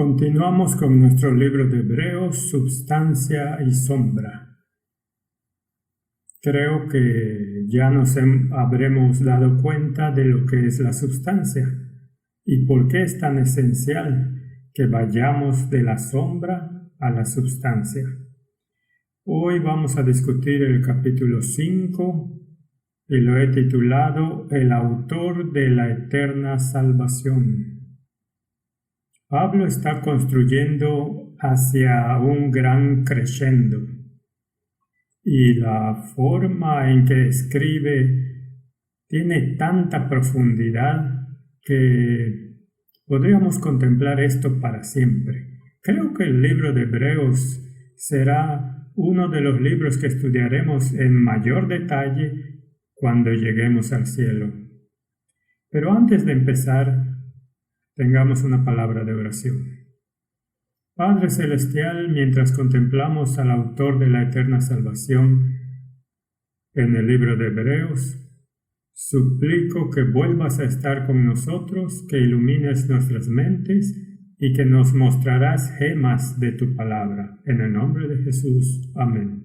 Continuamos con nuestro libro de Hebreos, Substancia y Sombra. Creo que ya nos habremos dado cuenta de lo que es la substancia y por qué es tan esencial que vayamos de la sombra a la substancia. Hoy vamos a discutir el capítulo 5 y lo he titulado El autor de la eterna salvación. Pablo está construyendo hacia un gran crescendo y la forma en que escribe tiene tanta profundidad que podríamos contemplar esto para siempre. Creo que el libro de Hebreos será uno de los libros que estudiaremos en mayor detalle cuando lleguemos al cielo. Pero antes de empezar, tengamos una palabra de oración. Padre Celestial, mientras contemplamos al autor de la eterna salvación en el libro de Hebreos, suplico que vuelvas a estar con nosotros, que ilumines nuestras mentes y que nos mostrarás gemas de tu palabra. En el nombre de Jesús. Amén.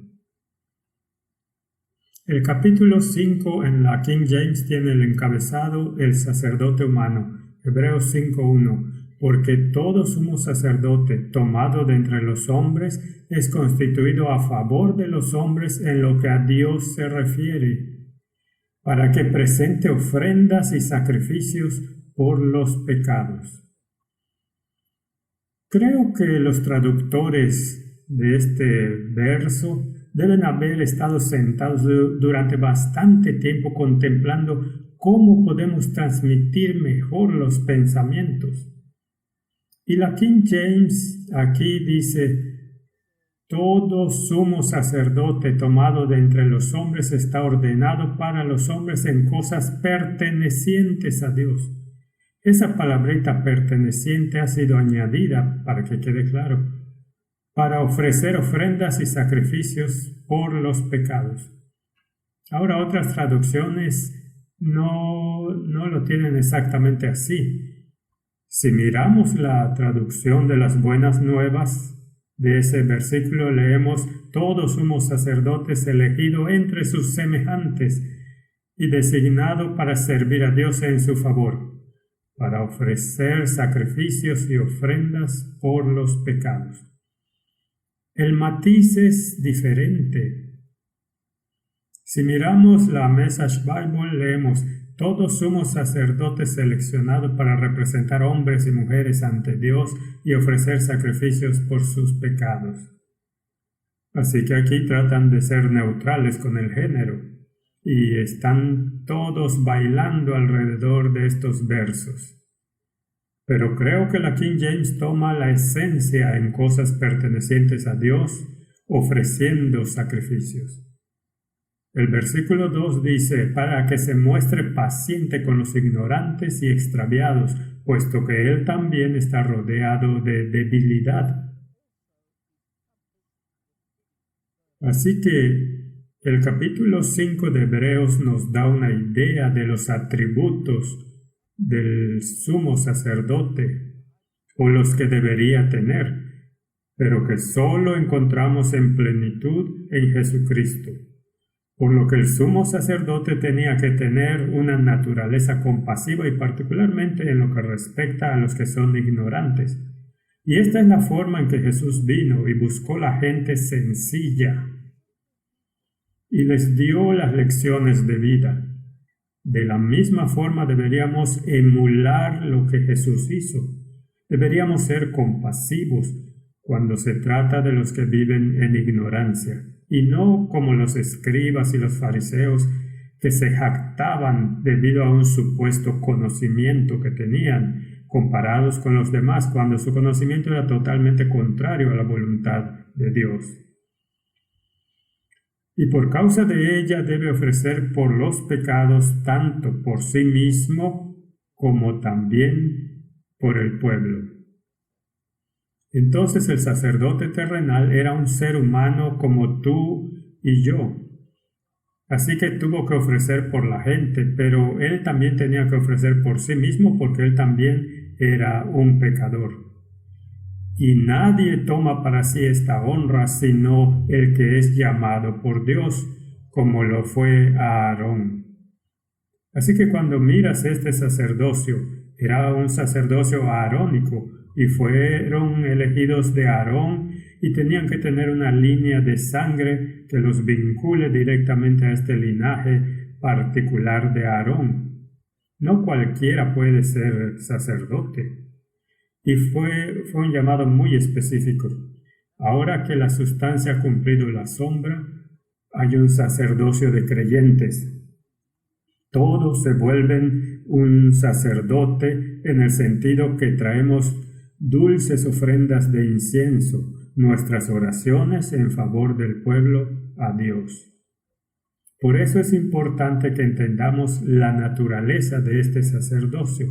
El capítulo 5 en la King James tiene el encabezado El sacerdote humano. Hebreos 5:1, porque todo sumo sacerdote tomado de entre los hombres es constituido a favor de los hombres en lo que a Dios se refiere, para que presente ofrendas y sacrificios por los pecados. Creo que los traductores de este verso deben haber estado sentados durante bastante tiempo contemplando cómo podemos transmitir mejor los pensamientos. Y la King James aquí dice, todo sumo sacerdote tomado de entre los hombres está ordenado para los hombres en cosas pertenecientes a Dios. Esa palabrita perteneciente ha sido añadida, para que quede claro, para ofrecer ofrendas y sacrificios por los pecados. Ahora otras traducciones no lo tienen exactamente así. Si miramos la traducción de las Buenas Nuevas de ese versículo, leemos: todo sumo sacerdote es elegido entre sus semejantes y designado para servir a Dios en su favor, para ofrecer sacrificios y ofrendas por los pecados. El matiz es diferente. Si miramos la Message Bible, leemos: todo sumo sacerdote seleccionado para representar hombres y mujeres ante Dios y ofrecer sacrificios por sus pecados. Así que aquí tratan de ser neutrales con el género y están todos bailando alrededor de estos versos. Pero creo que la King James toma la esencia en cosas pertenecientes a Dios, ofreciendo sacrificios. El versículo 2 dice, para que se muestre paciente con los ignorantes y extraviados, puesto que él también está rodeado de debilidad. Así que el capítulo 5 de Hebreos nos da una idea de los atributos del sumo sacerdote, o los que debería tener, pero que solo encontramos en plenitud en Jesucristo. Por lo que el sumo sacerdote tenía que tener una naturaleza compasiva y particularmente en lo que respecta a los que son ignorantes. Y esta es la forma en que Jesús vino y buscó la gente sencilla y les dio las lecciones de vida. De la misma forma deberíamos emular lo que Jesús hizo. Deberíamos ser compasivos cuando se trata de los que viven en ignorancia, y no como los escribas y los fariseos que se jactaban debido a un supuesto conocimiento que tenían comparados con los demás, cuando su conocimiento era totalmente contrario a la voluntad de Dios. Y por causa de ella debe ofrecer por los pecados tanto por sí mismo como también por el pueblo. Entonces el sacerdote terrenal era un ser humano como tú y yo. Así que tuvo que ofrecer por la gente, pero él también tenía que ofrecer por sí mismo porque él también era un pecador. y nadie toma para sí esta honra sino el que es llamado por Dios, como lo fue Aarón. Así que cuando miras este sacerdocio, era un sacerdocio aarónico, y fueron elegidos de Aarón y tenían que tener una línea de sangre que los vincule directamente a este linaje particular de Aarón. No cualquiera puede ser sacerdote. Y fue un llamado muy específico. Ahora que la sustancia ha cumplido la sombra, hay un sacerdocio de creyentes. Todos se vuelven un sacerdote en el sentido que traemos dulces ofrendas de incienso, nuestras oraciones en favor del pueblo a Dios. Por eso es importante que entendamos la naturaleza de este sacerdocio.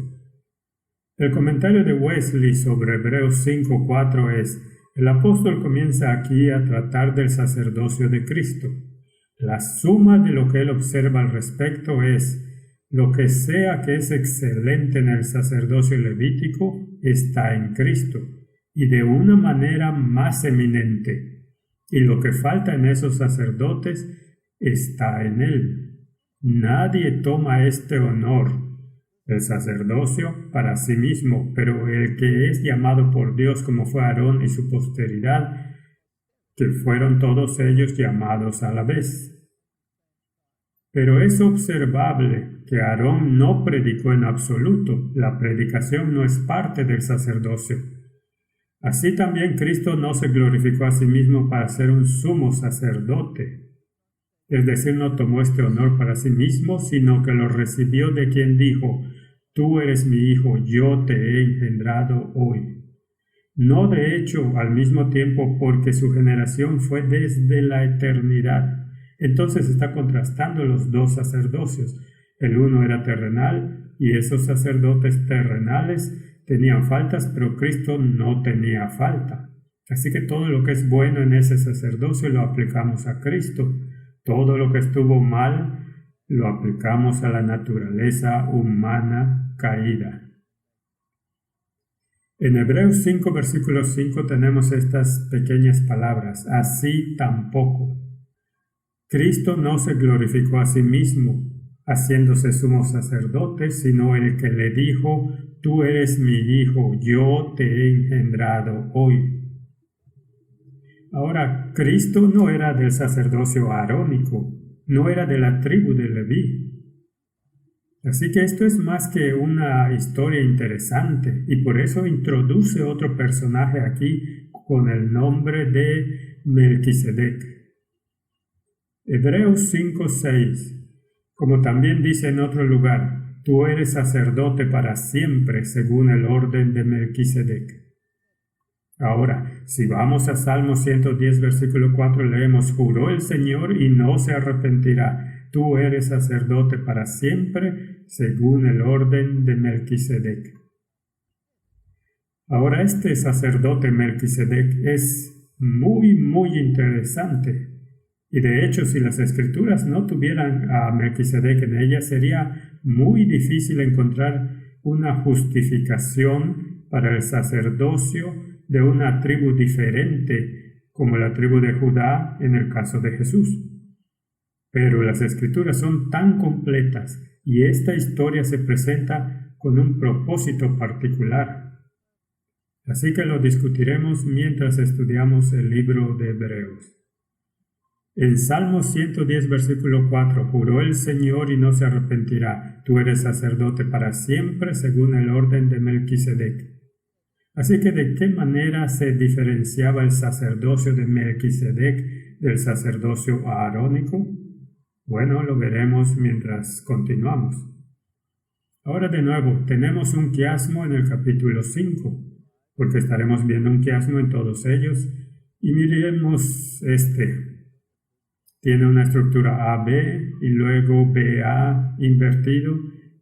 El comentario de Wesley sobre Hebreos 5:4 es: el apóstol comienza aquí a tratar del sacerdocio de Cristo. La suma de lo que él observa al respecto es: lo que sea que es excelente en el sacerdocio levítico está en Cristo, y de una manera más eminente, y lo que falta en esos sacerdotes está en él. Nadie toma este honor, el sacerdocio, para sí mismo, pero el que es llamado por Dios, como fue Aarón y su posteridad, que fueron todos ellos llamados a la vez. Pero es observable que Aarón no predicó en absoluto. La predicación no es parte del sacerdocio. Así también Cristo no se glorificó a sí mismo para ser un sumo sacerdote. Es decir, no tomó este honor para sí mismo, sino que lo recibió de quien dijo: tú eres mi hijo, yo te he engendrado hoy. No de hecho al mismo tiempo, porque su generación fue desde la eternidad. Entonces está contrastando los dos sacerdocios. El uno era terrenal y esos sacerdotes terrenales tenían faltas, pero Cristo no tenía falta. Así que todo lo que es bueno en ese sacerdocio lo aplicamos a Cristo. Todo lo que estuvo mal lo aplicamos a la naturaleza humana caída. En Hebreos 5, versículo 5 tenemos estas pequeñas palabras: así tampoco. Cristo no se glorificó a sí mismo, haciéndose sumo sacerdote, sino el que le dijo: tú eres mi hijo, yo te he engendrado hoy. Ahora, Cristo no era del sacerdocio arónico, no era de la tribu de Leví. Así que esto es más que una historia interesante, y por eso introduce otro personaje aquí con el nombre de Melquisedec. Hebreos 5:6, como también dice en otro lugar: tú eres sacerdote para siempre según el orden de Melquisedec. Ahora, si vamos a Salmo 110, versículo 4, leemos: juró el Señor y no se arrepentirá, tú eres sacerdote para siempre según el orden de Melquisedec. Ahora, este sacerdote Melquisedec es muy interesante. Y de hecho, si las Escrituras no tuvieran a Melquisedec en ellas, sería muy difícil encontrar una justificación para el sacerdocio de una tribu diferente, como la tribu de Judá en el caso de Jesús. Pero las Escrituras son tan completas y esta historia se presenta con un propósito particular. Así que lo discutiremos mientras estudiamos el libro de Hebreos. En Salmo 110, versículo 4, juró el Señor y no se arrepentirá, tú eres sacerdote para siempre según el orden de Melquisedec. Así que, ¿de qué manera se diferenciaba el sacerdocio de Melquisedec del sacerdocio aarónico? Bueno, lo veremos mientras continuamos. Ahora de nuevo, tenemos un quiasmo en el capítulo 5, porque estaremos viendo un quiasmo en todos ellos, y miremos este. Tiene una estructura AB y luego BA invertido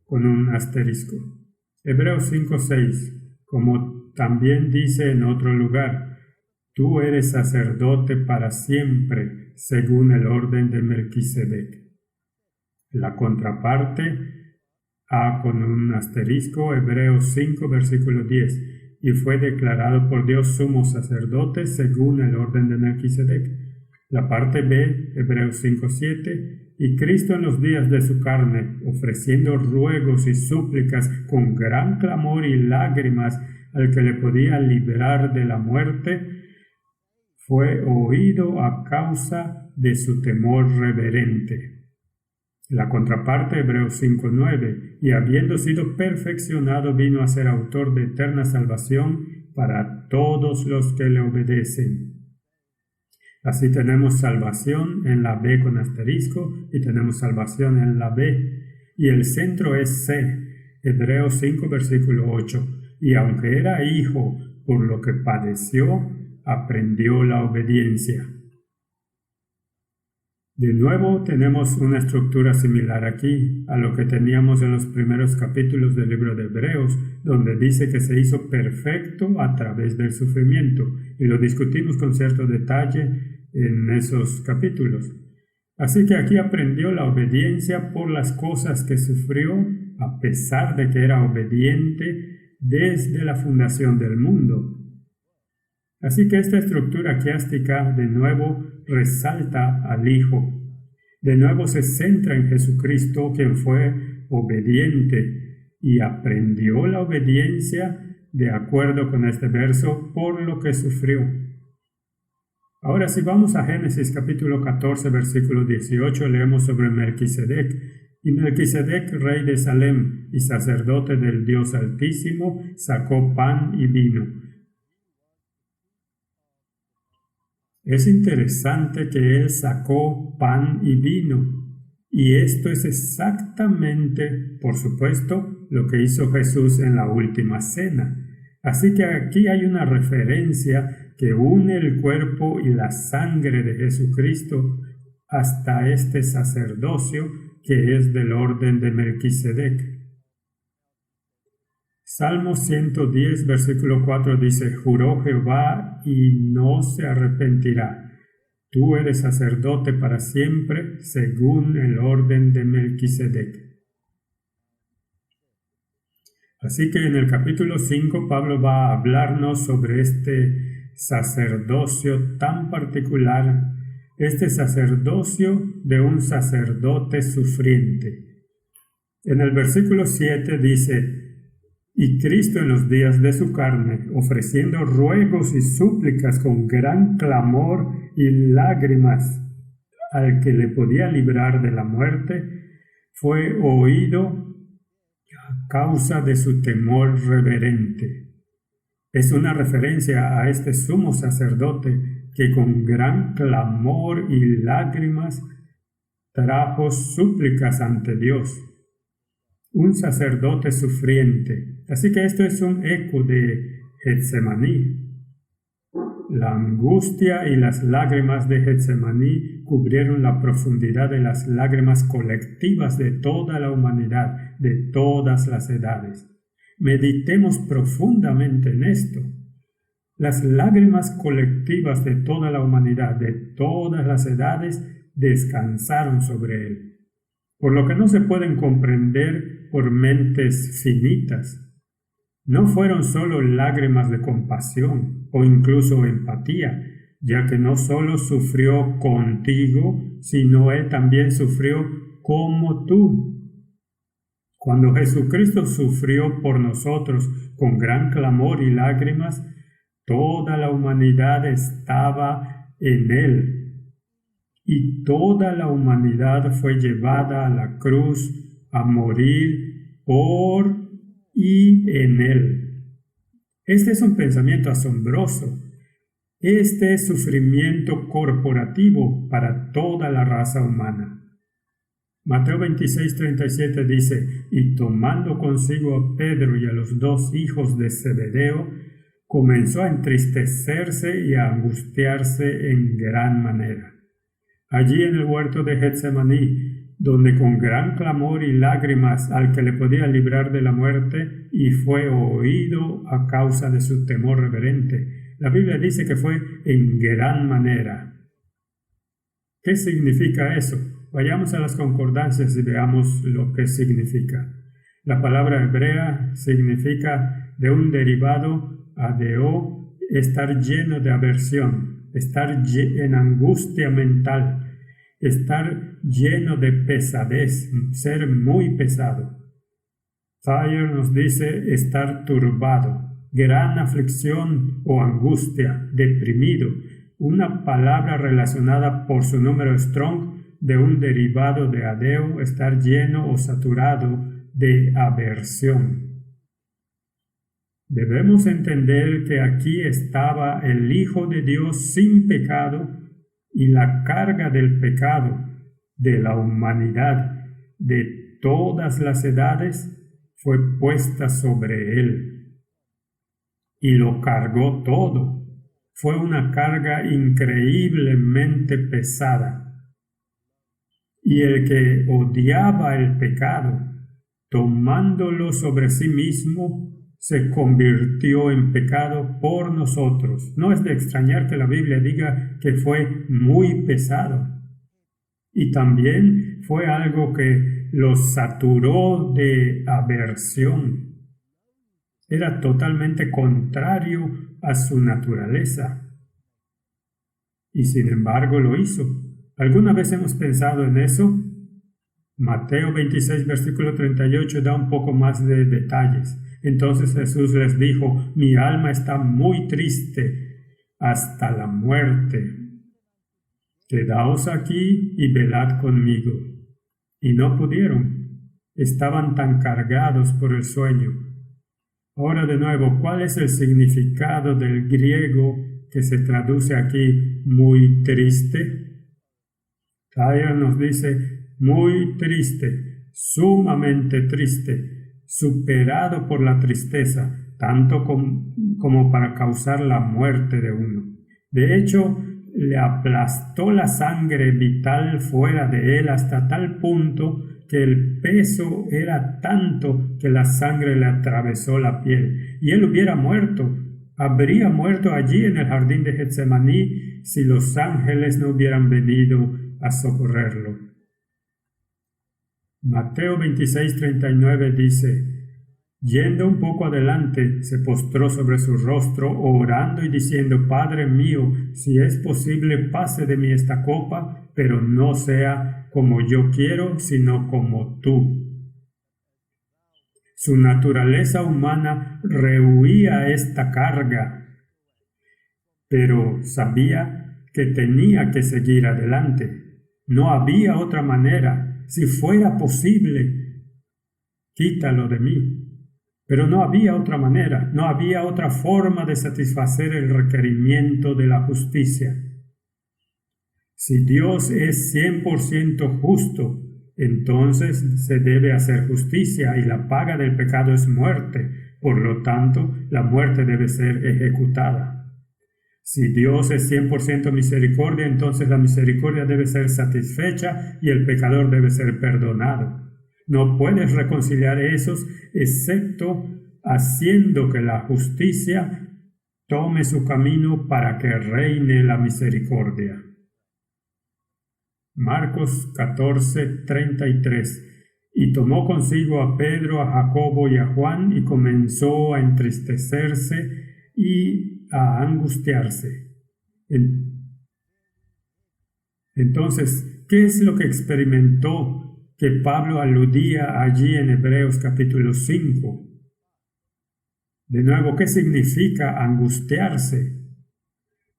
con un asterisco. Hebreos 5:6, como también dice en otro lugar: tú eres sacerdote para siempre, según el orden de Melquisedec. La contraparte, A con un asterisco, Hebreos 5, versículo 10. y fue declarado por Dios sumo sacerdote según el orden de Melquisedec. La parte B, Hebreos 5:7, y Cristo en los días de su carne, ofreciendo ruegos y súplicas con gran clamor y lágrimas al que le podía librar de la muerte, fue oído a causa de su temor reverente. La contraparte, Hebreos 5:9, y habiendo sido perfeccionado vino a ser autor de eterna salvación para todos los que le obedecen. Así tenemos salvación en la B con asterisco y tenemos salvación en la B. Y el centro es C, Hebreos 5, versículo 8. Y aunque era hijo, por lo que padeció, aprendió la obediencia. De nuevo tenemos una estructura similar aquí a lo que teníamos en los primeros capítulos del libro de Hebreos, donde dice que se hizo perfecto a través del sufrimiento, y lo discutimos con cierto detalle en esos capítulos. Así que aquí aprendió la obediencia por las cosas que sufrió, a pesar de que era obediente desde la fundación del mundo. Así que esta estructura quiástica de nuevo resalta al Hijo. De nuevo se centra en Jesucristo, quien fue obediente y aprendió la obediencia de acuerdo con este verso por lo que sufrió. Ahora si vamos a Génesis capítulo 14 versículo 18 leemos sobre Melquisedec. Y Melquisedec, rey de Salem y sacerdote del Dios Altísimo, sacó pan y vino. Es interesante que él sacó pan y vino, y esto es exactamente, por supuesto, lo que hizo Jesús en la última cena. Así que aquí hay una referencia que une el cuerpo y la sangre de Jesucristo hasta este sacerdocio que es del orden de Melquisedec. Salmo 110, versículo 4 dice, juró Jehová y no se arrepentirá. Tú eres sacerdote para siempre, según el orden de Melquisedec. Así que en el capítulo 5 Pablo va a hablarnos sobre este sacerdocio tan particular, este sacerdocio de un sacerdote sufriente. En el versículo 7 dice, y Cristo en los días de su carne, ofreciendo ruegos y súplicas con gran clamor y lágrimas al que le podía librar de la muerte, fue oído a causa de su temor reverente. Es una referencia a este sumo sacerdote que con gran clamor y lágrimas trajo súplicas ante Dios. Un sacerdote sufriente. Así que esto es un eco de Getsemaní. La angustia y las lágrimas de Getsemaní cubrieron la profundidad de las lágrimas colectivas de toda la humanidad, de todas las edades. Meditemos profundamente en esto. Las lágrimas colectivas de toda la humanidad, de todas las edades, descansaron sobre él, por lo que no se pueden comprender por mentes finitas. No fueron solo lágrimas de compasión o incluso empatía, ya que no solo sufrió contigo, sino él también sufrió como tú. Cuando Jesucristo sufrió por nosotros con gran clamor y lágrimas, toda la humanidad estaba en él. Y toda la humanidad fue llevada a la cruz a morir por y en él. Este es un pensamiento asombroso. Este es sufrimiento corporativo para toda la raza humana. Mateo 26:37 dice, y tomando consigo a Pedro y a los dos hijos de Zebedeo, comenzó a entristecerse y a angustiarse en gran manera. Allí en el huerto de Getsemaní, donde con gran clamor y lágrimas al que le podía librar de la muerte, y fue oído a causa de su temor reverente. La Biblia dice que fue en gran manera. ¿Qué significa eso? Vayamos a las concordancias y veamos lo que significa. La palabra hebrea significa de un derivado adeo, estar lleno de aversión, estar en angustia mental, estar lleno de pesadez, ser muy pesado. Thayer nos dice estar turbado, gran aflicción o angustia, deprimido, una palabra relacionada por su número strong de un derivado de adeo, estar lleno o saturado de aversión. Debemos entender que aquí estaba el Hijo de Dios sin pecado y la carga del pecado de la humanidad de todas las edades fue puesta sobre él. Y lo cargó todo. Fue una carga increíblemente pesada. Y el que odiaba el pecado, tomándolo sobre sí mismo, se convirtió en pecado por nosotros. No es de extrañar que la Biblia diga que fue muy pesado. Y también fue algo que los saturó de aversión. Era totalmente contrario a su naturaleza. Y sin embargo lo hizo. ¿Alguna vez hemos pensado en eso? Mateo 26, versículo 38 da un poco más de detalles. Entonces Jesús les dijo: mi alma está muy triste hasta la muerte. Quedaos aquí y velad conmigo. Y no pudieron. Estaban tan cargados por el sueño. Ahora de nuevo, ¿cuál es el significado del griego que se traduce aquí muy triste? Thayer nos dice muy triste, sumamente triste, superado por la tristeza, tanto como para causar la muerte de uno. De hecho, le aplastó la sangre vital fuera de él hasta tal punto que el peso era tanto que la sangre le atravesó la piel. Y él hubiera muerto, habría muerto allí en el jardín de Getsemaní si los ángeles no hubieran venido a socorrerlo. Mateo 26:39 dice: yendo un poco adelante, se postró sobre su rostro, orando y diciendo: Padre mío, si es posible, pase de mí esta copa, pero no sea como yo quiero, sino como tú. Su naturaleza humana rehuía esta carga, pero sabía que tenía que seguir adelante. No había otra manera. Si fuera posible, quítalo de mí. Pero no había otra manera, no había otra forma de satisfacer el requerimiento de la justicia. Si Dios es 100% justo, entonces se debe hacer justicia y la paga del pecado es muerte. Por lo tanto, la muerte debe ser ejecutada. Si Dios es 100% misericordia, entonces la misericordia debe ser satisfecha y el pecador debe ser perdonado. No puedes reconciliar esos excepto haciendo que la justicia tome su camino para que reine la misericordia. Marcos 14:33. Y tomó consigo a Pedro, a Jacobo y a Juan y comenzó a entristecerse y a angustiarse. Entonces, ¿qué es lo que experimentó que Pablo aludía allí en Hebreos capítulo 5? De nuevo, ¿qué significa angustiarse?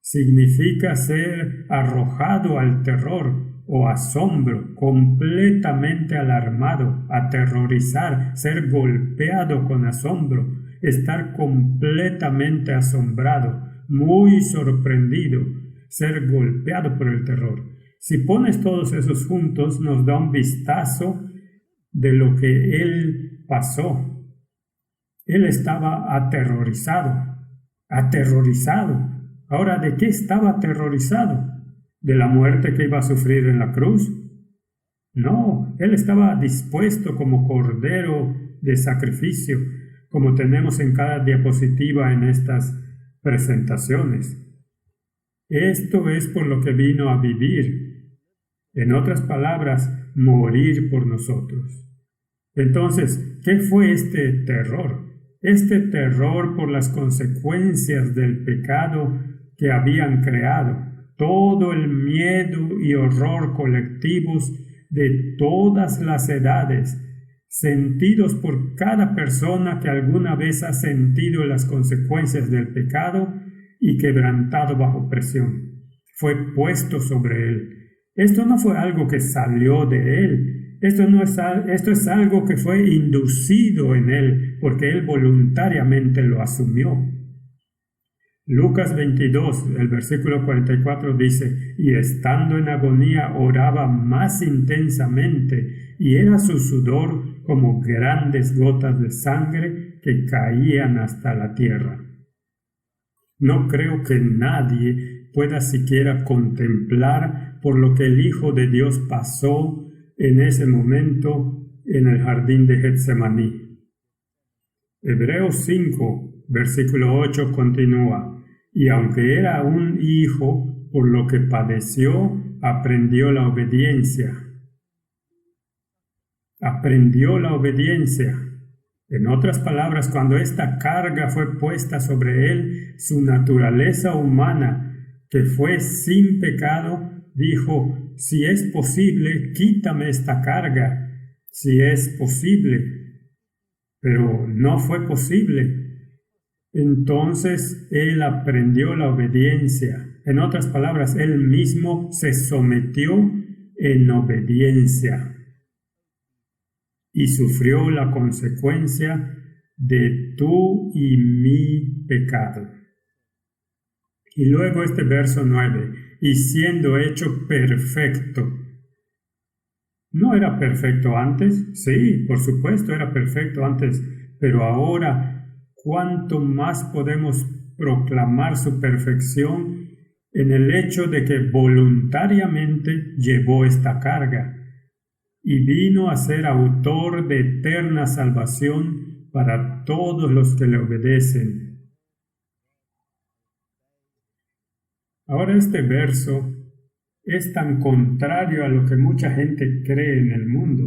Significa ser arrojado al terror o asombro, completamente alarmado, aterrorizar, ser golpeado con asombro, estar completamente asombrado, muy sorprendido, ser golpeado por el terror. Si pones todos esos juntos, nos da un vistazo de lo que él pasó. Él estaba aterrorizado. Ahora, ¿de qué estaba aterrorizado? ¿De la muerte que iba a sufrir en la cruz? No, él estaba dispuesto como cordero de sacrificio, como tenemos en cada diapositiva en estas presentaciones. Esto es por lo que vino a vivir. En otras palabras, morir por nosotros. Entonces, ¿qué fue este terror? este terror por las consecuencias del pecado que habían creado, todo el miedo y horror colectivos de todas las edades, sentidos por cada persona que alguna vez ha sentido las consecuencias del pecado y quebrantado bajo presión. Fue puesto sobre él. Esto no fue algo que salió de él. Esto es algo que fue inducido en él, porque él voluntariamente lo asumió. Lucas 22, el versículo 44 dice: y estando en agonía oraba más intensamente, y era su sudor como grandes gotas de sangre que caían hasta la tierra. No creo que nadie pueda siquiera contemplar por lo que el Hijo de Dios pasó en ese momento en el jardín de Getsemaní. Hebreos 5, versículo 8 continúa: y aunque era un hijo, por lo que padeció, aprendió la obediencia. Aprendió la obediencia. En otras palabras, cuando esta carga fue puesta sobre él, su naturaleza humana, que fue sin pecado, dijo: si es posible, quítame esta carga, si es posible. Pero no fue posible. Entonces él aprendió la obediencia. En otras palabras, él mismo se sometió en obediencia y sufrió la consecuencia de tu y mi pecado. Y luego este verso 9: y siendo hecho perfecto. ¿No era perfecto antes? Sí, por supuesto era perfecto antes, pero ahora, ¿cuánto más podemos proclamar su perfección en el hecho de que voluntariamente llevó esta carga y vino a ser autor de eterna salvación para todos los que le obedecen? Ahora este verso es tan contrario a lo que mucha gente cree en el mundo.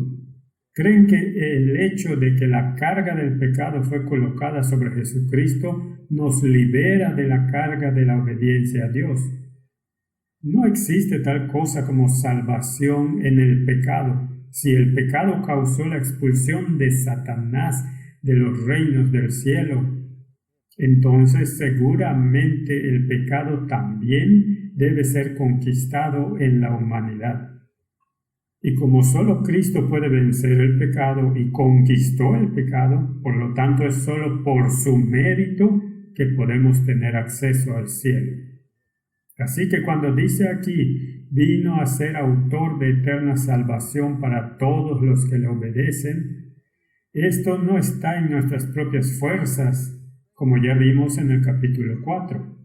Creen que el hecho de que la carga del pecado fue colocada sobre Jesucristo nos libera de la carga de la obediencia a Dios. No existe tal cosa como salvación en el pecado. Si el pecado causó la expulsión de Satanás de los reinos del cielo, entonces seguramente el pecado también debe ser conquistado en la humanidad. Y como solo Cristo puede vencer el pecado y conquistó el pecado, por lo tanto es solo por su mérito que podemos tener acceso al cielo. Así que cuando dice aquí, vino a ser autor de eterna salvación para todos los que le obedecen, esto no está en nuestras propias fuerzas, como ya vimos en el capítulo 4.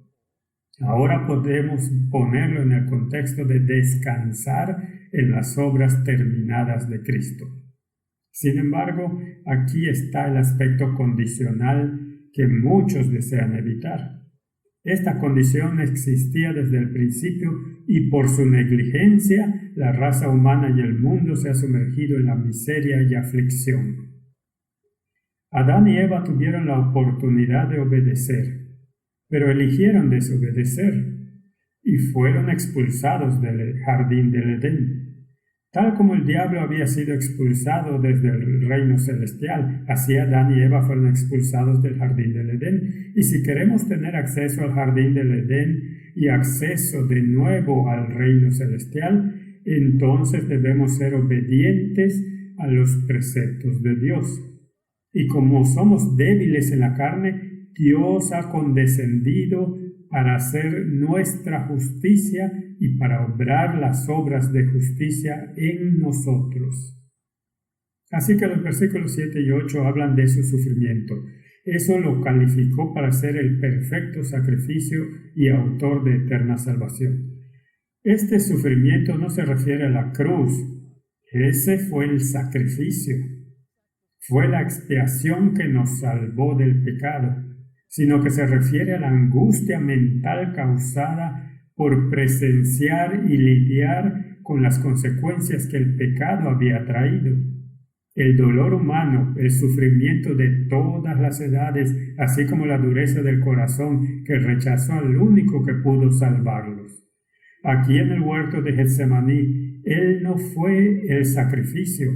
Ahora podemos ponerlo en el contexto de descansar en las obras terminadas de Cristo. Sin embargo, aquí está el aspecto condicional que muchos desean evitar. Esta condición existía desde el principio y por su negligencia la raza humana y el mundo se ha sumergido en la miseria y aflicción. Adán y Eva tuvieron la oportunidad de obedecer, pero eligieron desobedecer y fueron expulsados del jardín del Edén. Tal como el diablo había sido expulsado desde el reino celestial, así Adán y Eva fueron expulsados del jardín del Edén. Y si queremos tener acceso al jardín del Edén y acceso de nuevo al reino celestial, entonces debemos ser obedientes a los preceptos de Dios. Y como somos débiles en la carne, Dios ha condescendido para hacer nuestra justicia y para obrar las obras de justicia en nosotros. Así que los versículos 7 y 8 hablan de su sufrimiento. Eso lo calificó para ser el perfecto sacrificio y autor de eterna salvación. Este sufrimiento no se refiere a la cruz. Ese fue el sacrificio. Fue la expiación que nos salvó del pecado, sino que se refiere a la angustia mental causada por presenciar y lidiar con las consecuencias que el pecado había traído. El dolor humano, el sufrimiento de todas las edades, así como la dureza del corazón que rechazó al único que pudo salvarlos. Aquí en el huerto de Getsemaní, Él no fue el sacrificio.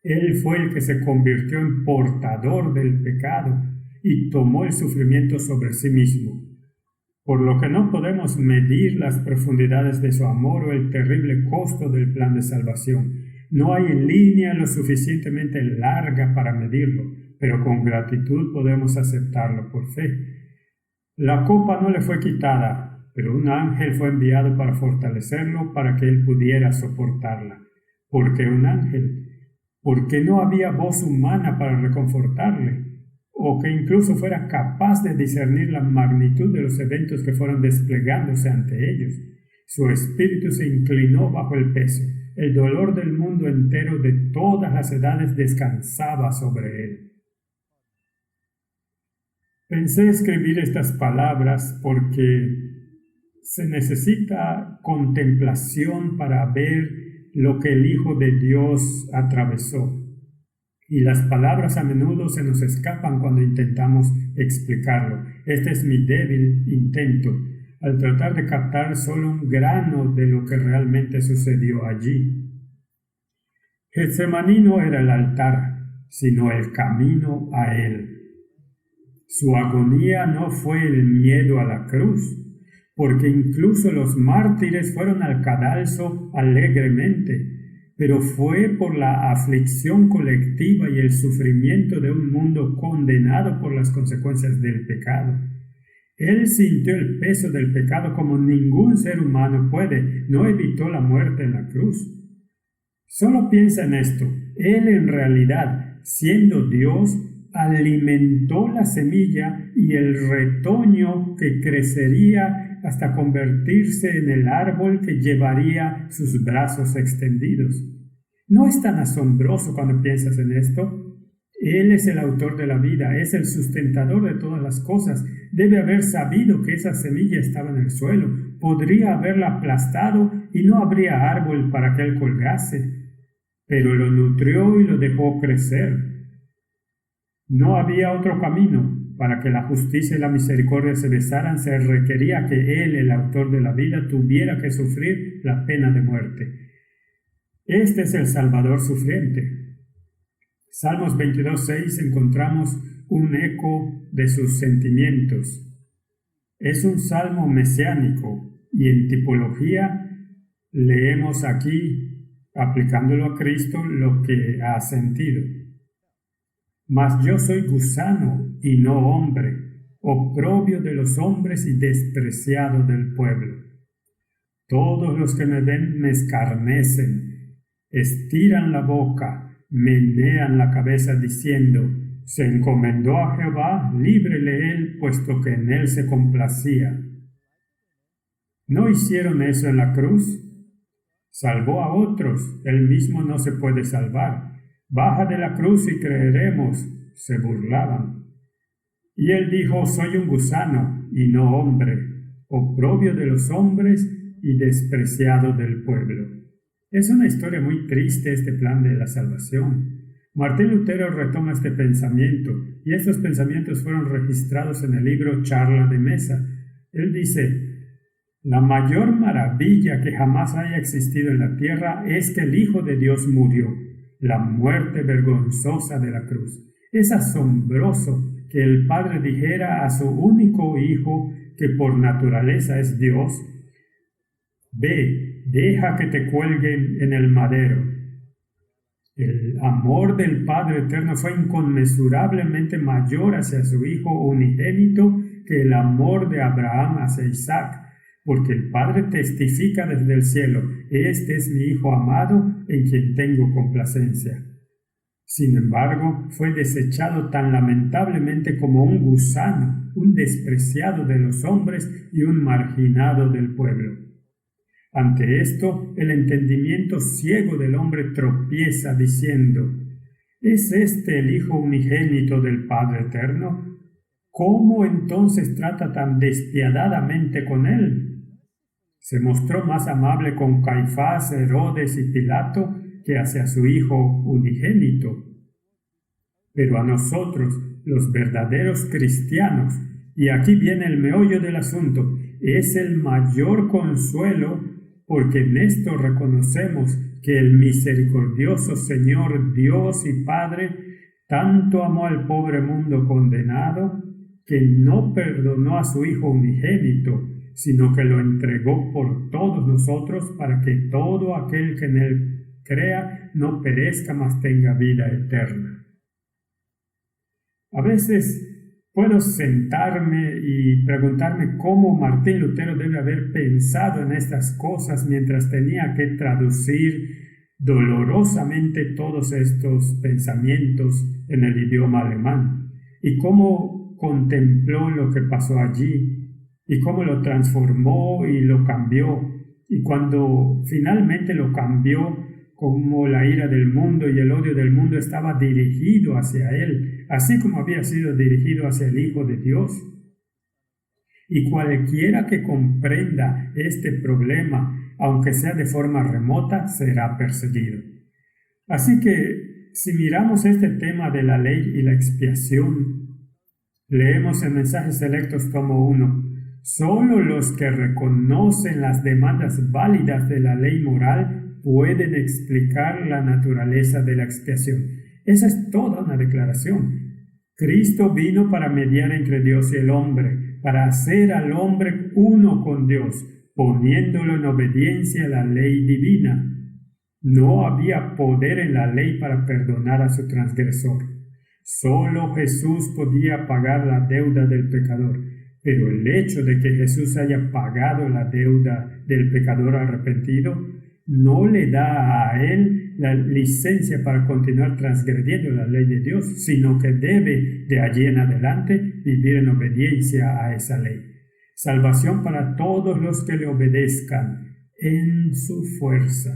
Él fue el que se convirtió en portador del pecado y tomó el sufrimiento sobre sí mismo. Por lo que no podemos medir las profundidades de su amor o el terrible costo del plan de salvación. No hay línea lo suficientemente larga para medirlo, pero con gratitud podemos aceptarlo por fe. La copa no le fue quitada, pero un ángel fue enviado para fortalecerlo para que él pudiera soportarla. ¿Por qué un ángel? Porque no había voz humana para reconfortarle, o que incluso fuera capaz de discernir la magnitud de los eventos que fueron desplegándose ante ellos. Su espíritu se inclinó bajo el peso. El dolor del mundo entero de todas las edades descansaba sobre él. Pensé escribir estas palabras porque se necesita contemplación para ver lo que el Hijo de Dios atravesó. Y las palabras a menudo se nos escapan cuando intentamos explicarlo. Este es mi débil intento, al tratar de captar solo un grano de lo que realmente sucedió allí. Getsemaní no era el altar, sino el camino a él. Su agonía no fue el miedo a la cruz, porque incluso los mártires fueron al cadalso alegremente, pero fue por la aflicción colectiva y el sufrimiento de un mundo condenado por las consecuencias del pecado. Él sintió el peso del pecado como ningún ser humano puede, no evitó la muerte en la cruz. Solo piensa en esto, Él en realidad, siendo Dios, alimentó la semilla y el retoño que crecería hasta convertirse en el árbol que llevaría sus brazos extendidos. ¿No es tan asombroso cuando piensas en esto? Él es el autor de la vida, es el sustentador de todas las cosas. Debe haber sabido que esa semilla estaba en el suelo. Podría haberla aplastado y no habría árbol para que él colgase. Pero lo nutrió y lo dejó crecer. No había otro camino. Para que la justicia y la misericordia se besaran, se requería que Él, el autor de la vida, tuviera que sufrir la pena de muerte. Este es el Salvador sufriente. Salmos 22:6 encontramos un eco de sus sentimientos. Es un salmo mesiánico y en tipología leemos aquí, aplicándolo a Cristo, lo que ha sentido. Mas yo soy gusano y no hombre, oprobio de los hombres y despreciado del pueblo. Todos los que me ven me escarnecen, estiran la boca, menean la cabeza diciendo, se encomendó a Jehová, líbrele él, puesto que en él se complacía. ¿No hicieron eso en la cruz? Salvó a otros, él mismo no se puede salvar. Baja de la cruz y creeremos, se burlaban. Y él dijo, soy un gusano y no hombre, oprobio de los hombres y despreciado del pueblo. Es una historia muy triste este plan de la salvación. Martín Lutero retoma este pensamiento, y estos pensamientos fueron registrados en el libro Charla de Mesa. Él dice, la mayor maravilla que jamás haya existido en la tierra es que el Hijo de Dios murió, la muerte vergonzosa de la cruz. Es asombroso que el Padre dijera a su único Hijo, que por naturaleza es Dios, ve, deja que te cuelguen en el madero. El amor del Padre Eterno fue inconmensurablemente mayor hacia su Hijo unigénito que el amor de Abraham hacia Isaac, porque el Padre testifica desde el cielo, este es mi Hijo amado en quien tengo complacencia. Sin embargo, fue desechado tan lamentablemente como un gusano, un despreciado de los hombres y un marginado del pueblo. Ante esto, el entendimiento ciego del hombre tropieza diciendo, ¿es este el Hijo unigénito del Padre Eterno? ¿Cómo entonces trata tan despiadadamente con él? Se mostró más amable con Caifás, Herodes y Pilato que hacia su Hijo unigénito. Pero a nosotros, los verdaderos cristianos, y aquí viene el meollo del asunto, es el mayor consuelo porque en esto reconocemos que el misericordioso Señor Dios y Padre tanto amó al pobre mundo condenado que no perdonó a su Hijo unigénito, sino que lo entregó por todos nosotros para que todo aquel que en él crea no perezca, mas tenga vida eterna. A veces puedo sentarme y preguntarme cómo Martín Lutero debe haber pensado en estas cosas mientras tenía que traducir dolorosamente todos estos pensamientos en el idioma alemán, y cómo contempló lo que pasó allí, y cómo lo transformó y lo cambió, y cuando finalmente lo cambió, como la ira del mundo y el odio del mundo estaba dirigido hacia él, así como había sido dirigido hacia el Hijo de Dios. Y cualquiera que comprenda este problema, aunque sea de forma remota, será perseguido. Así que, si miramos este tema de la ley y la expiación, leemos en Mensajes Selectos tomo 1, solo los que reconocen las demandas válidas de la ley moral pueden explicar la naturaleza de la expiación. Esa es toda una declaración. Cristo vino para mediar entre Dios y el hombre, para hacer al hombre uno con Dios, poniéndolo en obediencia a la ley divina. No había poder en la ley para perdonar a su transgresor. Solo Jesús podía pagar la deuda del pecador, pero el hecho de que Jesús haya pagado la deuda del pecador arrepentido no le da a él la licencia para continuar transgrediendo la ley de Dios, sino que debe de allí en adelante vivir en obediencia a esa ley. Salvación para todos los que le obedezcan en su fuerza.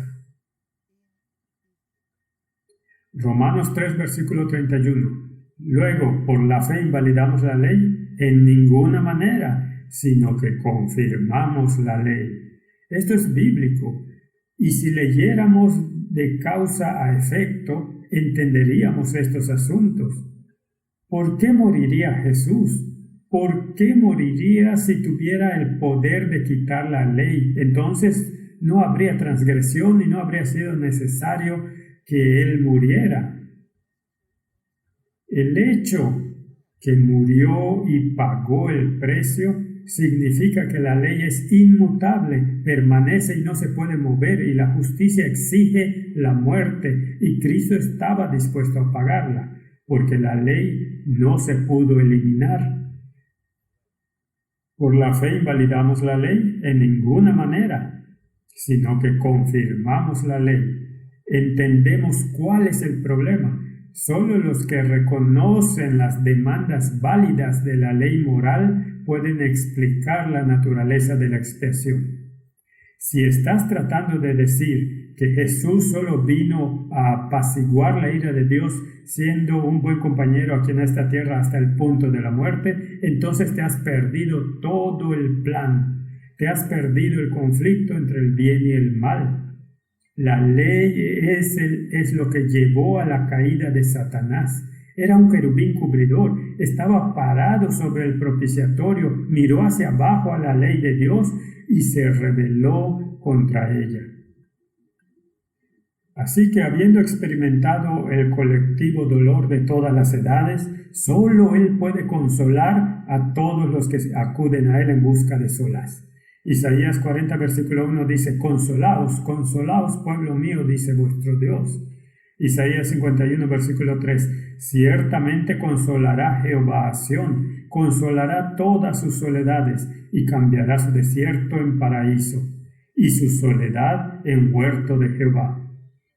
Romanos 3, versículo 31. Luego, ¿por la fe invalidamos la ley? En ninguna manera, sino que confirmamos la ley. Esto es bíblico. Y si leyéramos de causa a efecto, entenderíamos estos asuntos. ¿Por qué moriría Jesús? ¿Por qué moriría si tuviera el poder de quitar la ley? Entonces no habría transgresión y no habría sido necesario que Él muriera. El hecho que murió y pagó el precio significa que la ley es inmutable, permanece y no se puede mover, y la justicia exige la muerte, y Cristo estaba dispuesto a pagarla, porque la ley no se pudo eliminar. ¿Por la fe invalidamos la ley? En ninguna manera, sino que confirmamos la ley. Entendemos cuál es el problema. Solo los que reconocen las demandas válidas de la ley moral pueden explicar la naturaleza de la expiación. Si estás tratando de decir que Jesús solo vino a apaciguar la ira de Dios siendo un buen compañero aquí en esta tierra hasta el punto de la muerte, entonces te has perdido todo el plan. Te has perdido el conflicto entre el bien y el mal. La ley es lo que llevó a la caída de Satanás. Era un querubín cubridor, estaba parado sobre el propiciatorio, miró hacia abajo a la ley de Dios y se rebeló contra ella. Así que, habiendo experimentado el colectivo dolor de todas las edades, solo Él puede consolar a todos los que acuden a Él en busca de solaz. Isaías 40, versículo 1 dice: consolaos, consolaos, pueblo mío, dice vuestro Dios. Isaías 51, versículo 3: ciertamente consolará Jehová a Sión, consolará todas sus soledades, y cambiará su desierto en paraíso, y su soledad en huerto de Jehová.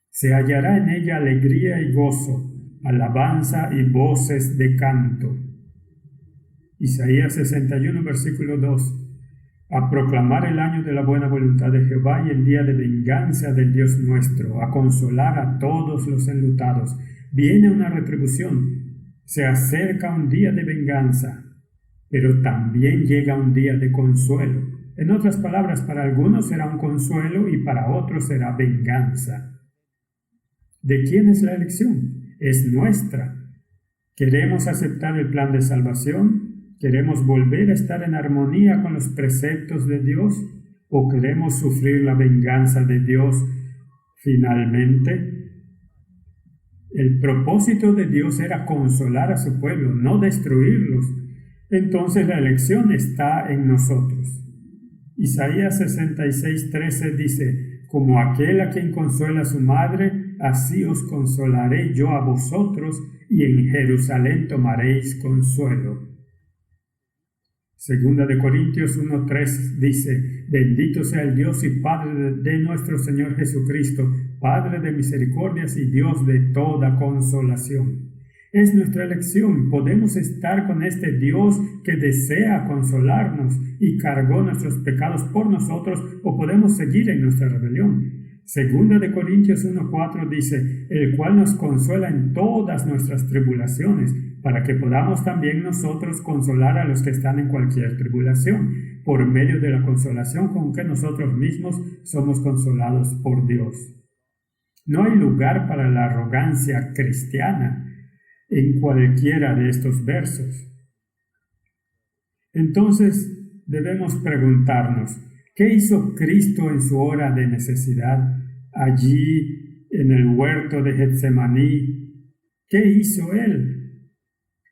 Se hallará en ella alegría y gozo, alabanza y voces de canto. Isaías 61, versículo 2: a proclamar el año de la buena voluntad de Jehová y el día de venganza del Dios nuestro, a consolar a todos los enlutados. Viene una retribución, se acerca un día de venganza, pero también llega un día de consuelo. En otras palabras, para algunos será un consuelo y para otros será venganza. ¿De quién es la elección? Es nuestra. ¿Queremos aceptar el plan de salvación? ¿Queremos volver a estar en armonía con los preceptos de Dios? ¿O queremos sufrir la venganza de Dios finalmente? El propósito de Dios era consolar a su pueblo, no destruirlos. Entonces la elección está en nosotros. Isaías 66:13 dice: como aquel a quien consuela a su madre, así os consolaré yo a vosotros, y en Jerusalén tomaréis consuelo. Segunda de Corintios 1:3 dice: bendito sea el Dios y Padre de nuestro Señor Jesucristo, Padre de misericordias y Dios de toda consolación. Es nuestra elección. Podemos estar con este Dios que desea consolarnos y cargó nuestros pecados por nosotros, o podemos seguir en nuestra rebelión. Segunda de Corintios 1:4 dice: el cual nos consuela en todas nuestras tribulaciones, para que podamos también nosotros consolar a los que están en cualquier tribulación, por medio de la consolación con que nosotros mismos somos consolados por Dios. No hay lugar para la arrogancia cristiana en cualquiera de estos versos. Entonces debemos preguntarnos: ¿qué hizo Cristo en su hora de necesidad, allí en el huerto de Getsemaní? ¿Qué hizo Él?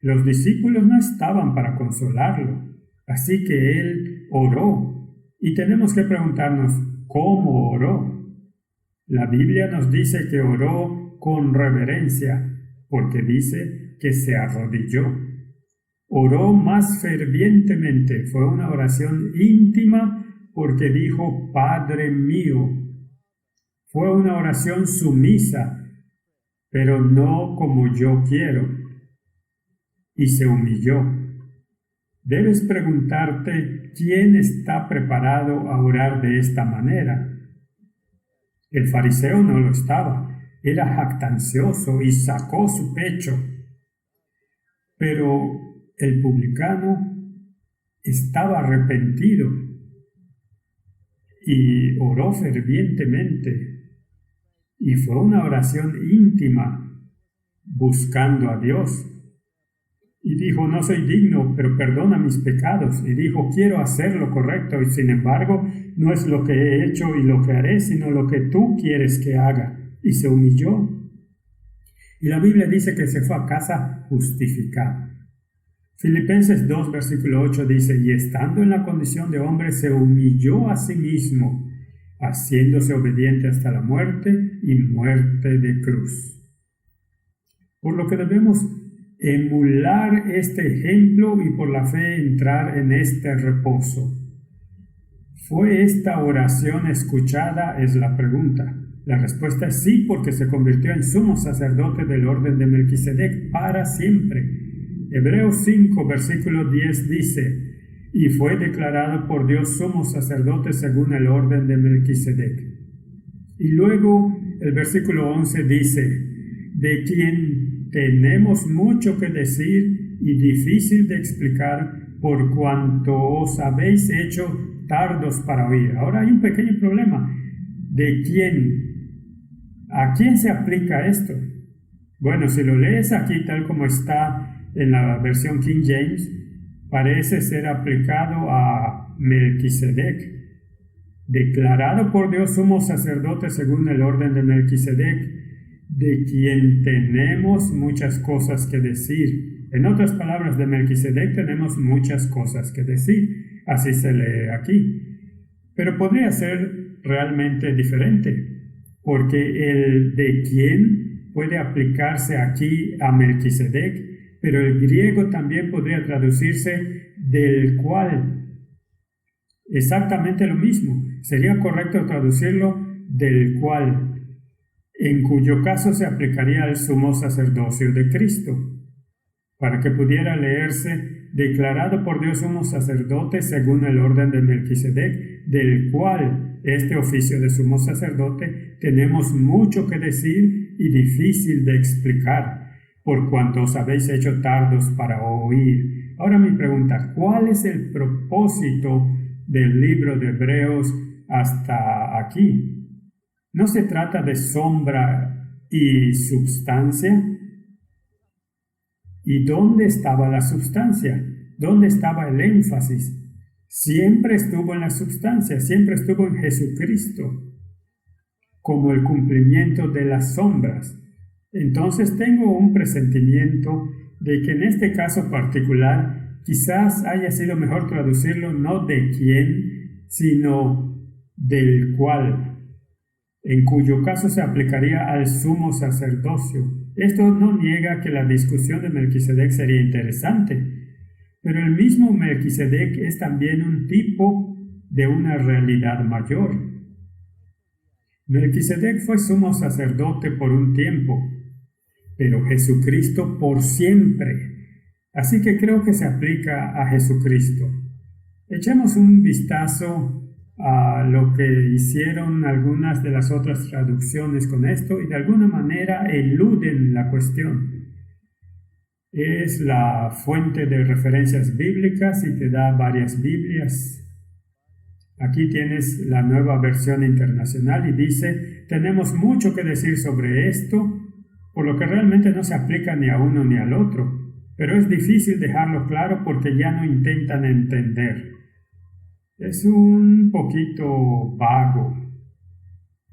Los discípulos no estaban para consolarlo, así que Él oró. Y tenemos que preguntarnos: ¿cómo oró? La Biblia nos dice que oró con reverencia, porque dice que se arrodilló. Oró más fervientemente, fue una oración íntima, porque dijo: Padre mío. Fue una oración sumisa, pero no como yo quiero. Y se humilló. Debes preguntarte: ¿quién está preparado a orar de esta manera? El fariseo no lo estaba. Era jactancioso y sacó su pecho. Pero el publicano estaba arrepentido y oró fervientemente. Y fue una oración íntima, buscando a Dios. Y dijo: no soy digno, pero perdona mis pecados. Y dijo: quiero hacer lo correcto, y sin embargo no es lo que he hecho y lo que haré, sino lo que tú quieres que haga. Y se humilló. Y la Biblia dice que se fue a casa justificado. Filipenses 2, versículo 8 dice: y estando en la condición de hombre, se humilló a sí mismo, haciéndose obediente hasta la muerte y muerte de cruz. Por lo que debemos emular este ejemplo y por la fe entrar en este reposo. ¿Fue esta oración escuchada? Es la pregunta. La respuesta es sí, porque se convirtió en sumo sacerdote del orden de Melquisedec para siempre. Hebreos 5, versículo 10 dice: y fue declarado por Dios sumo sacerdote según el orden de Melquisedec. Y luego el versículo 11 dice: de quien tenemos mucho que decir y difícil de explicar, por cuanto os habéis hecho tardos para oír. Ahora hay un pequeño problema. ¿De quién? ¿A quién se aplica esto? Bueno, si lo lees aquí tal como está en la versión King James, parece ser aplicado a Melquisedec. Declarado por Dios sumo sacerdote según el orden de Melquisedec, de quien tenemos muchas cosas que decir. En otras palabras, de Melquisedec tenemos muchas cosas que decir. Así se lee aquí. Pero podría ser realmente diferente, porque el de quien puede aplicarse aquí a Melquisedec, pero el griego también podría traducirse del cual. Exactamente lo mismo. Sería correcto traducirlo del cual, en cuyo caso se aplicaría al sumo sacerdocio de Cristo, para que pudiera leerse: declarado por Dios sumo sacerdote según el orden de Melquisedec, del cual este oficio de sumo sacerdote tenemos mucho que decir y difícil de explicar, por cuanto os habéis hecho tardos para oír. Ahora mi pregunta: ¿cuál es el propósito del libro de Hebreos hasta aquí? No se trata de sombra y substancia. ¿Y dónde estaba la substancia? ¿Dónde estaba el énfasis? Siempre estuvo en la substancia, siempre estuvo en Jesucristo, como el cumplimiento de las sombras. Entonces tengo un presentimiento de que en este caso particular quizás haya sido mejor traducirlo no de quién, sino del cual, en cuyo caso se aplicaría al sumo sacerdocio. Esto no niega que la discusión de Melquisedec sería interesante, pero el mismo Melquisedec es también un tipo de una realidad mayor. Melquisedec fue sumo sacerdote por un tiempo, pero Jesucristo por siempre. Así que creo que se aplica a Jesucristo. Echemos un vistazo a lo que hicieron algunas de las otras traducciones con esto y de alguna manera eluden la cuestión. Es la fuente de referencias bíblicas y te da varias Biblias. Aquí tienes la Nueva Versión Internacional y dice: tenemos mucho que decir sobre esto, por lo que realmente no se aplica ni a uno ni al otro, pero es difícil dejarlo claro porque ya no intentan entender. Es un poquito vago.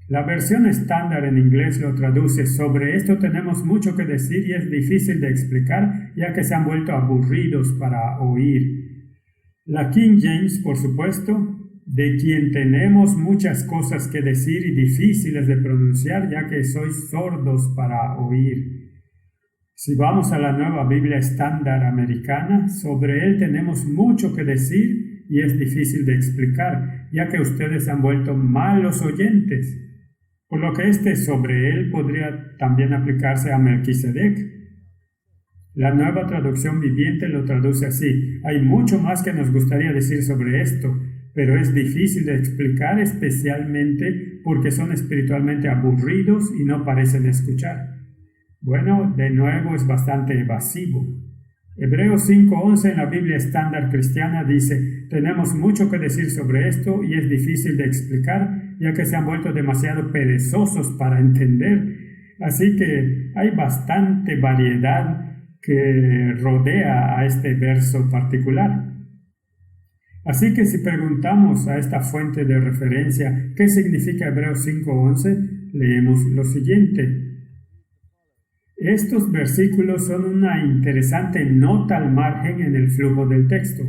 La versión estándar en inglés lo traduce: sobre esto tenemos mucho que decir y es difícil de explicar, ya que se han vuelto aburridos para oír. La King James, por supuesto, de quien tenemos muchas cosas que decir y difíciles de pronunciar, ya que sois sordos para oír. Si vamos a la Nueva Biblia Estándar Americana, sobre él tenemos mucho que decir y es difícil de explicar, ya que ustedes han vuelto malos oyentes. Por lo que sobre él podría también aplicarse a Melquisedec. La Nueva Traducción Viviente lo traduce así: hay mucho más que nos gustaría decir sobre esto, pero es difícil de explicar, especialmente porque son espiritualmente aburridos y no parecen escuchar. Bueno, de nuevo es bastante evasivo. Hebreos 5:11 en la Biblia Estándar Cristiana dice: tenemos mucho que decir sobre esto y es difícil de explicar, ya que se han vuelto demasiado perezosos para entender. Así que hay bastante variedad que rodea a este verso particular. Así que si preguntamos a esta fuente de referencia ¿qué significa Hebreos 5:11? Leemos lo siguiente: estos versículos son una interesante nota al margen en el flujo del texto.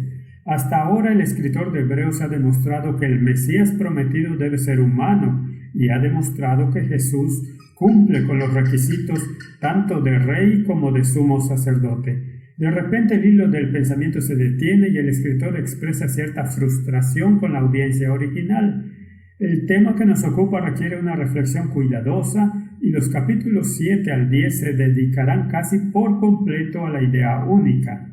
Hasta ahora el escritor de Hebreos ha demostrado que el Mesías prometido debe ser humano y ha demostrado que Jesús cumple con los requisitos tanto de rey como de sumo sacerdote. De repente el hilo del pensamiento se detiene y el escritor expresa cierta frustración con la audiencia original. El tema que nos ocupa requiere una reflexión cuidadosa y los capítulos 7 al 10 se dedicarán casi por completo a la idea única.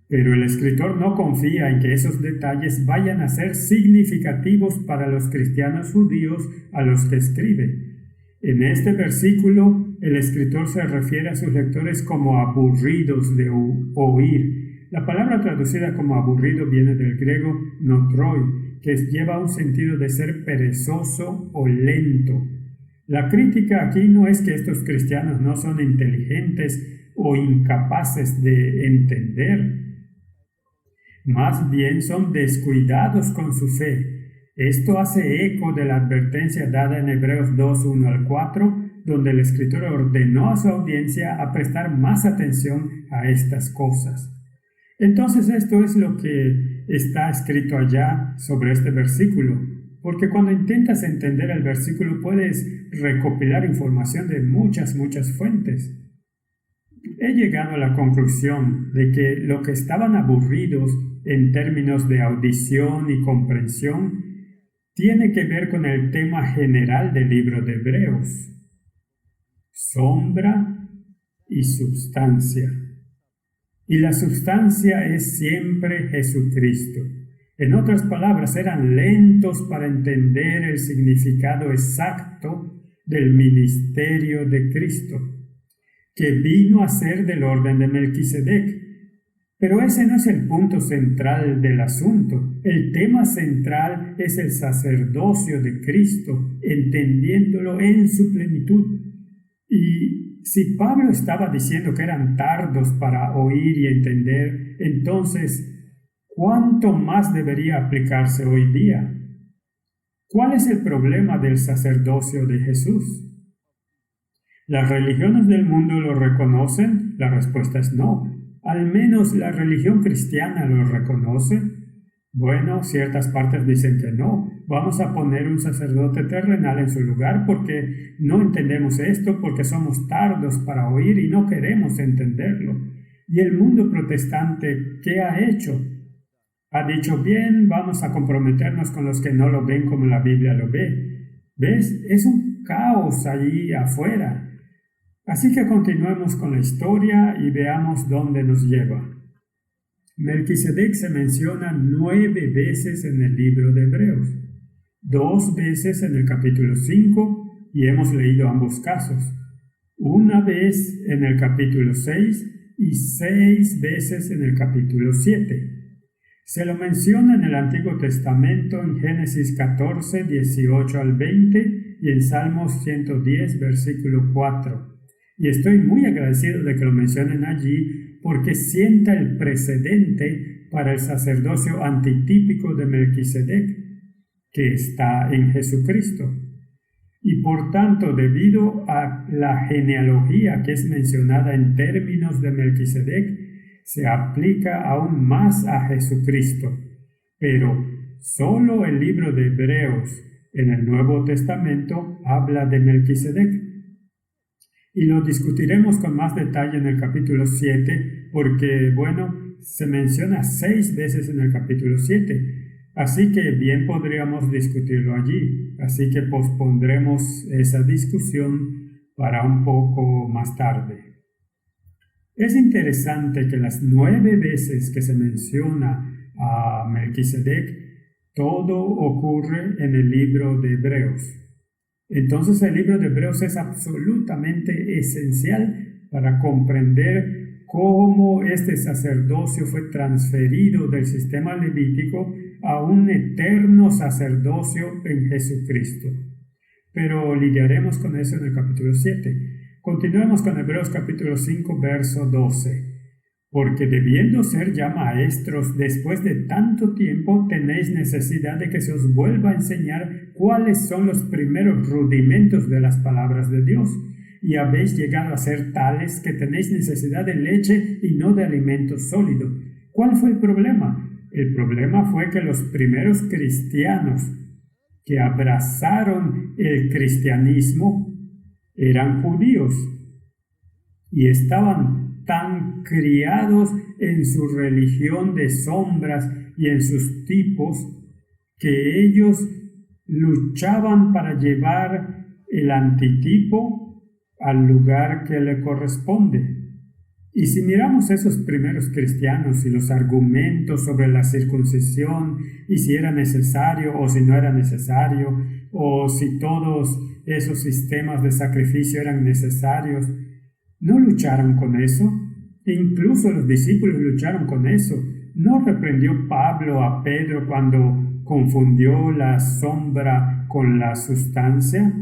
Pero el escritor no confía en que esos detalles vayan a ser significativos para los cristianos judíos a los que escribe. En este versículo, el escritor se refiere a sus lectores como aburridos de oír. La palabra traducida como aburrido viene del griego notroi, que lleva un sentido de ser perezoso o lento. La crítica aquí no es que estos cristianos no son inteligentes o incapaces de entender. Más bien son descuidados con su fe. Esto hace eco de la advertencia dada en Hebreos 2, 1 al 4, donde el escritor ordenó a su audiencia a prestar más atención a estas cosas. Entonces esto es lo que está escrito allá sobre este versículo, porque cuando intentas entender el versículo puedes recopilar información de muchas fuentes. He llegado a la conclusión de que lo que estaban aburridos en términos de audición y comprensión tiene que ver con el tema general del libro de Hebreos: sombra y substancia. Y la substancia es siempre Jesucristo. En otras palabras, eran lentos para entender el significado exacto del ministerio de Cristo, que vino a ser del orden de Melquisedec. Pero ese no es el punto central del asunto. El tema central es el sacerdocio de Cristo, entendiéndolo en su plenitud. Y si Pablo estaba diciendo que eran tardos para oír y entender, entonces, ¿cuánto más debería aplicarse hoy día? ¿Cuál es el problema del sacerdocio de Jesús? ¿Las religiones del mundo lo reconocen? La respuesta es no. ¿Al menos la religión cristiana lo reconoce? Bueno, ciertas partes dicen que no. Vamos a poner un sacerdote terrenal en su lugar porque no entendemos esto, porque somos tardos para oír y no queremos entenderlo. ¿Y el mundo protestante qué ha hecho? Ha dicho, bien, vamos a comprometernos con los que no lo ven como la Biblia lo ve. ¿Ves? Es un caos allí afuera. Así que continuemos con la historia y veamos dónde nos lleva. Melquisedec se menciona 9 veces en el libro de Hebreos, 2 veces en el capítulo 5 y hemos leído ambos casos, una vez en el capítulo 6 y 6 veces en el capítulo 7. Se lo menciona en el Antiguo Testamento en Génesis 14, 18 al 20 y en Salmos 110, versículo 4. Y estoy muy agradecido de que lo mencionen allí porque sienta el precedente para el sacerdocio antitípico de Melquisedec, que está en Jesucristo. Y por tanto, debido a la genealogía que es mencionada en términos de Melquisedec, se aplica aún más a Jesucristo. Pero solo el libro de Hebreos en el Nuevo Testamento habla de Melquisedec. Y lo discutiremos con más detalle en el capítulo 7, porque, se menciona 6 veces en el capítulo 7. Así que bien podríamos discutirlo allí. Así que pospondremos esa discusión para un poco más tarde. Es interesante que las 9 veces que se menciona a Melquisedec, todo ocurre en el libro de Hebreos. Entonces el libro de Hebreos es absolutamente esencial para comprender cómo este sacerdocio fue transferido del sistema levítico a un eterno sacerdocio en Jesucristo. Pero lidiaremos con eso en el capítulo 7. Continuemos con Hebreos capítulo 5, verso 12. Porque debiendo ser ya maestros después de tanto tiempo, tenéis necesidad de que se os vuelva a enseñar cuáles son los primeros rudimentos de las palabras de Dios. Y habéis llegado a ser tales que tenéis necesidad de leche y no de alimento sólido. ¿Cuál fue el problema? El problema fue que los primeros cristianos que abrazaron el cristianismo eran judíos y estaban tan criados en su religión de sombras y en sus tipos que ellos luchaban para llevar el antitipo al lugar que le corresponde. Y si miramos esos primeros cristianos y los argumentos sobre la circuncisión y si era necesario o si no era necesario o si todos esos sistemas de sacrificio eran necesarios, ¿no lucharon con eso? Incluso los discípulos lucharon con eso. ¿No reprendió Pablo a Pedro cuando confundió la sombra con la sustancia?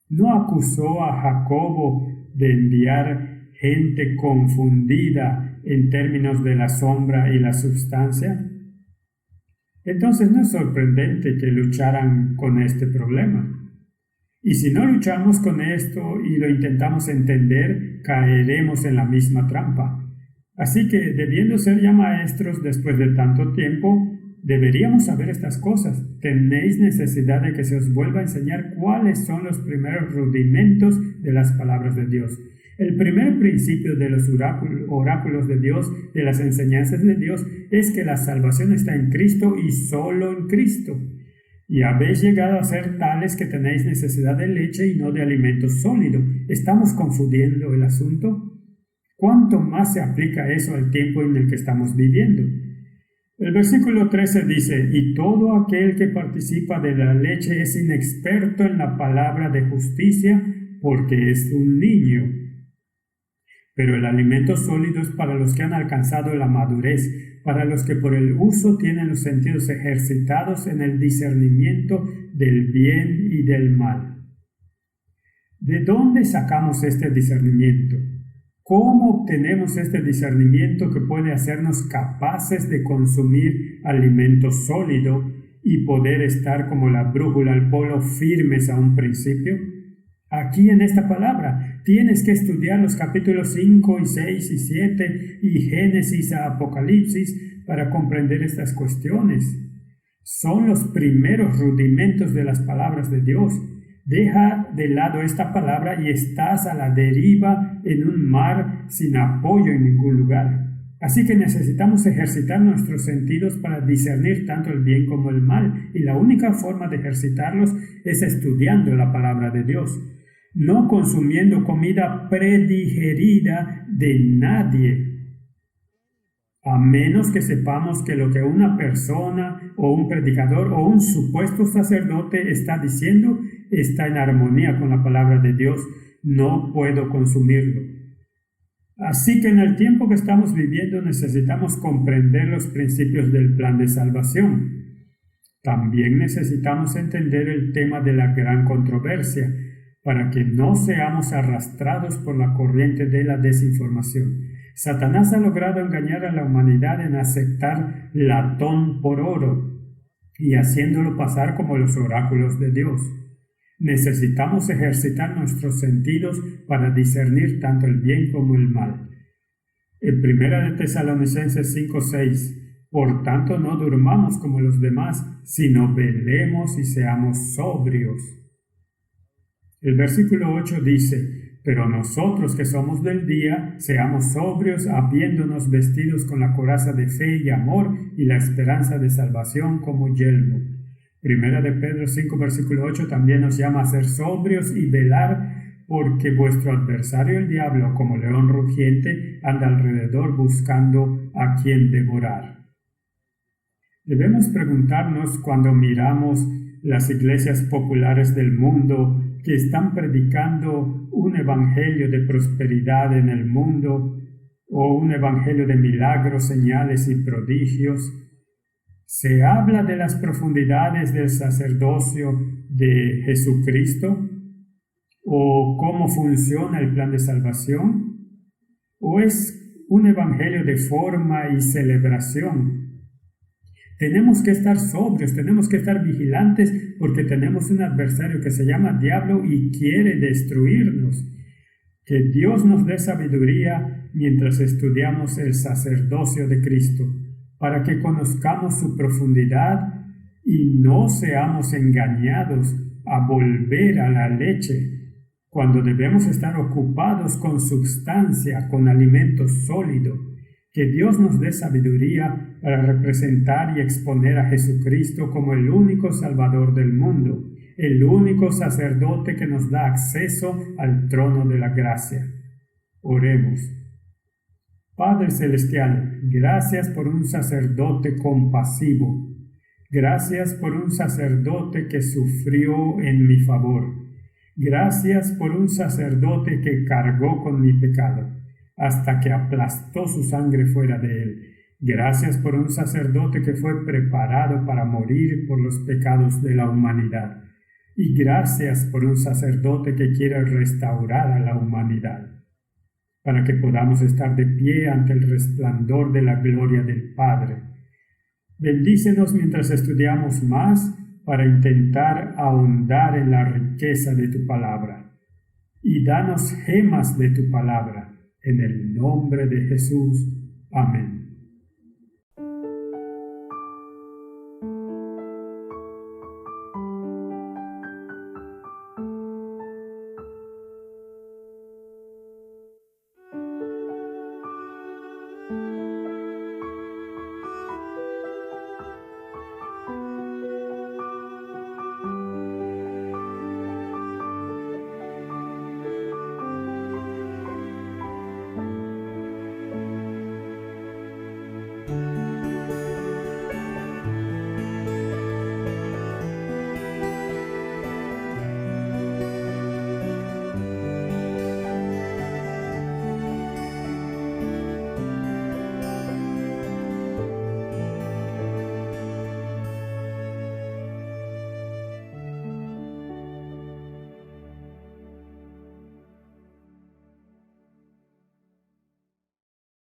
¿No acusó a Jacobo de enviar gente confundida en términos de la sombra y la sustancia? Entonces no es sorprendente que lucharan con este problema. Y si no luchamos con esto y lo intentamos entender, caeremos en la misma trampa. Así que, debiendo ser ya maestros después de tanto tiempo, deberíamos saber estas cosas. Tenéis necesidad de que se os vuelva a enseñar cuáles son los primeros rudimentos de las palabras de Dios. El primer principio de los oráculos de Dios, de las enseñanzas de Dios, es que la salvación está en Cristo y solo en Cristo. Y habéis llegado a ser tales que tenéis necesidad de leche y no de alimento sólido. ¿Estamos confundiendo el asunto? ¿Cuánto más se aplica eso al tiempo en el que estamos viviendo? El versículo 13 dice, y todo aquel que participa de la leche es inexperto en la palabra de justicia porque es un niño. Pero el alimento sólido es para los que han alcanzado la madurez, para los que por el uso tienen los sentidos ejercitados en el discernimiento del bien y del mal. ¿De dónde sacamos este discernimiento? ¿Cómo obtenemos este discernimiento que puede hacernos capaces de consumir alimento sólido y poder estar como la brújula al polo firmes a un principio? Aquí en esta palabra tienes que estudiar los capítulos 5 y 6 y 7 y Génesis a Apocalipsis para comprender estas cuestiones. Son los primeros rudimentos de las palabras de Dios. Deja de lado esta palabra y estás a la deriva en un mar sin apoyo en ningún lugar. Así que necesitamos ejercitar nuestros sentidos para discernir tanto el bien como el mal, y la única forma de ejercitarlos es estudiando la palabra de Dios, no consumiendo comida predigerida de nadie, a menos que sepamos que lo que una persona o un predicador o un supuesto sacerdote está diciendo está en armonía con la palabra de Dios. No puedo consumirlo. Así que en el tiempo que estamos viviendo necesitamos comprender los principios del plan de salvación. También necesitamos entender el tema de la gran controversia para que no seamos arrastrados por la corriente de la desinformación. Satanás ha logrado engañar a la humanidad en aceptar latón por oro y haciéndolo pasar como los oráculos de Dios. Necesitamos ejercitar nuestros sentidos para discernir tanto el bien como el mal. En 1 Tesalonicenses 5:6, por tanto no durmamos como los demás, sino velemos y seamos sobrios. El versículo 8 dice, pero nosotros que somos del día, seamos sobrios, habiéndonos vestidos con la coraza de fe y amor y la esperanza de salvación como yelmo. Primera de Pedro 5, versículo 8 también nos llama a ser sobrios y velar, porque vuestro adversario el diablo, como león rugiente, anda alrededor buscando a quien devorar. Debemos preguntarnos cuando miramos las iglesias populares del mundo que están predicando un evangelio de prosperidad en el mundo o un evangelio de milagros, señales y prodigios. ¿Se habla de las profundidades del sacerdocio de Jesucristo? ¿O cómo funciona el plan de salvación? ¿O es un evangelio de forma y celebración? Tenemos que estar sobrios, tenemos que estar vigilantes porque tenemos un adversario que se llama diablo y quiere destruirnos. Que Dios nos dé sabiduría mientras estudiamos el sacerdocio de Cristo, para que conozcamos su profundidad y no seamos engañados a volver a la leche, cuando debemos estar ocupados con sustancia, con alimento sólido. Que Dios nos dé sabiduría para representar y exponer a Jesucristo como el único Salvador del mundo, el único sacerdote que nos da acceso al trono de la gracia. Oremos. Padre Celestial, gracias por un sacerdote compasivo. Gracias por un sacerdote que sufrió en mi favor. Gracias por un sacerdote que cargó con mi pecado hasta que aplastó su sangre fuera de él. Gracias por un sacerdote que fue preparado para morir por los pecados de la humanidad. Y gracias por un sacerdote que quiere restaurar a la humanidad, para que podamos estar de pie ante el resplandor de la gloria del Padre. Bendícenos mientras estudiamos más para intentar ahondar en la riqueza de tu palabra. Y danos gemas de tu palabra. En el nombre de Jesús. Amén.